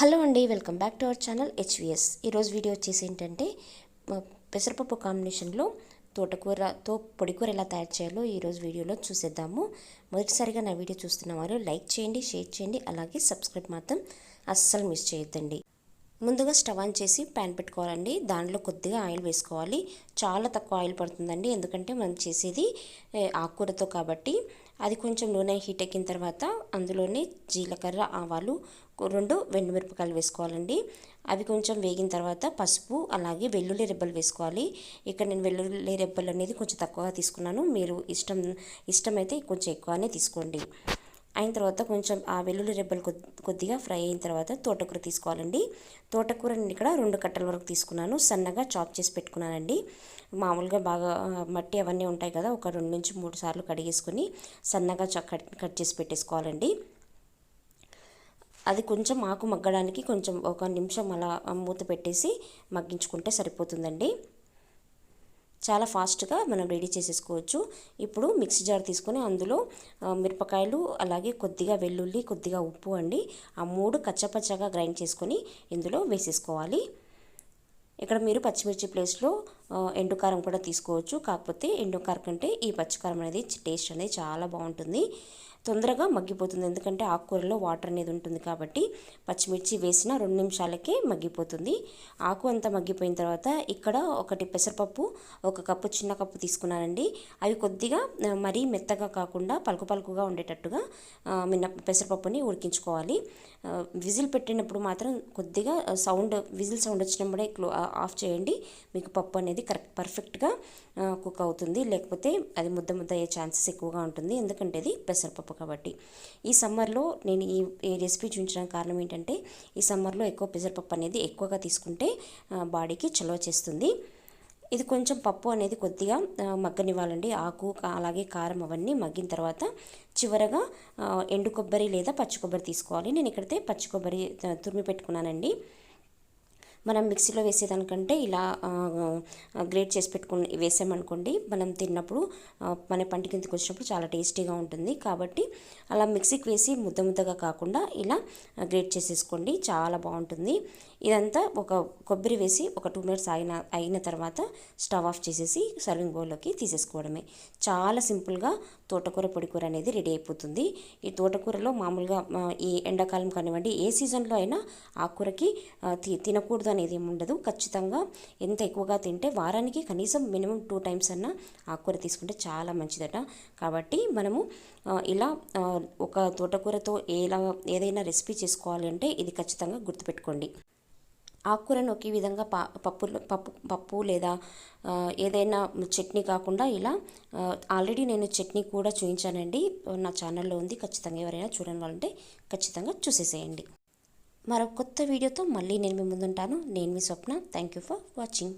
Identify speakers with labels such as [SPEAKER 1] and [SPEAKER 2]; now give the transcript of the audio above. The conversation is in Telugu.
[SPEAKER 1] హలో అండి, welcome back to our channel HVS. ఈరోజు వీడియో వచ్చేసి ఏంటంటే పెసరపప్పు కాంబినేషన్లో తోటకూరతో పొడికూర ఎలా తయారు చేయాలో ఈరోజు వీడియోలో చూసేద్దాము. మొదటిసారిగా నా వీడియో చూస్తున్న వారు లైక్ చేయండి, షేర్ చేయండి, అలాగే సబ్స్క్రైబ్ మాత్రం అస్సలు మిస్ చేయొద్దండి. ముందుగా స్టవ్ ఆన్ చేసి ప్యాన్ పెట్టుకోవాలండి. దానిలో కొద్దిగా ఆయిల్ వేసుకోవాలి. చాలా తక్కువ ఆయిల్ పడుతుందండి, ఎందుకంటే మనం చేసేది ఆకుకూరతో కాబట్టి. అది కొంచెం నూనె హీట్ ఎక్కిన తర్వాత అందులోనే జీలకర్ర, ఆవాలు, 2 వెండుమిరపకాయలు వేసుకోవాలండి. అవి కొంచెం వేగిన తర్వాత పసుపు, అలాగే వెల్లుల్లి రెబ్బలు వేసుకోవాలి. ఇక్కడ నేను వెల్లుల్లి రెబ్బలు అనేది కొంచెం తక్కువగా తీసుకున్నాను. మీరు ఇష్టమైతే కొంచెం ఎక్కువనే తీసుకోండి. అయిన తర్వాత కొంచెం ఆ వెల్లుల్లి రెబ్బలు కొద్దిగా ఫ్రై అయిన తర్వాత తోటకూర తీసుకోవాలండి. తోటకూర నేను ఇక్కడ 2 కట్టల వరకు తీసుకున్నాను. సన్నగా చాప్ చేసి పెట్టుకున్నానండి. మామూలుగా బాగా మట్టి అవన్నీ ఉంటాయి కదా, ఒక 2 నుంచి 3 సార్లు కడిగేసుకొని సన్నగా కట్ చేసి పెట్టేసుకోవాలండి. అది కొంచెం ఆకు మగ్గడానికి కొంచెం 1 నిమిషం అలా మూత పెట్టేసి మగ్గించుకుంటే సరిపోతుందండి. చాలా ఫాస్ట్గా మనం రెడీ చేసేసుకోవచ్చు. ఇప్పుడు మిక్సీ జార్ తీసుకొని అందులో మిరపకాయలు, అలాగే కొద్దిగా వెల్లుల్లి, కొద్దిగా ఉప్పు అండి, ఆ 3 కచ్చపచ్చగా గ్రైండ్ చేసుకొని ఇందులో వేసేసుకోవాలి. ఇక్కడ మీరు పచ్చిమిర్చి ప్లేస్లో ఎండుకారం కూడా తీసుకోవచ్చు. కాకపోతే ఎండుకారం కంటే ఈ పచ్చికారం అనేది టేస్ట్ అనేది చాలా బాగుంటుంది, తొందరగా మగ్గిపోతుంది. ఎందుకంటే ఆకుకూరలో వాటర్ అనేది ఉంటుంది కాబట్టి పచ్చిమిర్చి వేసిన 2 నిమిషాలకే మగ్గిపోతుంది. ఆకు అంతా మగ్గిపోయిన తర్వాత ఇక్కడ ఒకటి పెసరపప్పు, 1 కప్పు చిన్న కప్పు తీసుకున్నానండి. అవి కొద్దిగా మరీ మెత్తగా కాకుండా పలుకు పలుకుగా ఉండేటట్టుగా పెసరపప్పుని ఉడికించుకోవాలి. విజిల్ పెట్టినప్పుడు మాత్రం కొద్దిగా విజిల్ సౌండ్ వచ్చినప్పుడే ఆఫ్ చేయండి. మీకు పప్పు అనేది పర్ఫెక్ట్గా కుక్ అవుతుంది. లేకపోతే అది ముద్ద ముద్ద అయ్యే ఛాన్సెస్ ఎక్కువగా ఉంటుంది, ఎందుకంటే ఇది పెసరపప్పు కాబట్టి. ఈ సమ్మర్లో నేను ఈ రెసిపీ చూపించడానికి కారణం ఏంటంటే, ఈ సమ్మర్లో ఎక్కువ పెసరపప్పు అనేది ఎక్కువగా తీసుకుంటే బాడీకి చలవ చేస్తుంది. ఇది కొంచెం పప్పు అనేది కొద్దిగా మగ్గనివ్వాలండి. ఆకు అలాగే కారం అవన్నీ మగ్గిన తర్వాత చివరగా ఎండు కొబ్బరి లేదా పచ్చి కొబ్బరి తీసుకోవాలి. నేను ఇక్కడైతే పచ్చి కొబ్బరి తురిమి పెట్టుకున్నానండి. మనం మిక్సీలో వేసేదానికంటే ఇలా గ్రేట్ చేసి వేసామనుకోండి, మనం తిన్నప్పుడు మన పంటి కిందకి వచ్చినప్పుడు చాలా టేస్టీగా ఉంటుంది. కాబట్టి అలా మిక్సీకి వేసి ముద్ద ముద్దగా కాకుండా ఇలా గ్రేట్ చేసేసుకోండి, చాలా బాగుంటుంది. ఇదంతా ఒక కొబ్బరి వేసి ఒక 2 మినిట్స్ అయిన తర్వాత స్టవ్ ఆఫ్ చేసేసి సర్వింగ్ బౌల్లోకి తీసేసుకోవడమే. చాలా సింపుల్గా తోటకూర పొడికూర అనేది రెడీ అయిపోతుంది. ఈ తోటకూరలో మామూలుగా ఈ ఎండాకాలం కానివ్వండి, ఏ సీజన్లో అయినా ఆకుకూరకి తినకూడదు అనేది ఏమి ఉండదు. ఖచ్చితంగా ఎంత ఎక్కువగా తింటే వారానికి కనీసం మినిమం 2 టైమ్స్ అన్నా ఆకుకూర తీసుకుంటే చాలా మంచిదట. కాబట్టి మనము ఇలా ఒక తోటకూరతో ఏదైనా రెసిపీ చేసుకోవాలి అంటే ఇది ఖచ్చితంగా గుర్తుపెట్టుకోండి. ఆకుకూరను ఒకే విధంగా పప్పు లేదా ఏదైనా చట్నీ కాకుండా ఇలా ఆల్రెడీ నేను చట్నీ కూడా చూపించానండి, నా ఛానల్లో ఉంది. ఖచ్చితంగా ఎవరైనా చూడని వాళ్ళంటే ఖచ్చితంగా చూసేసేయండి. మరో కొత్త వీడియోతో మళ్ళీ నేను మీ ముందుంటాను. నేను మీ Swapna. Thank you for watching.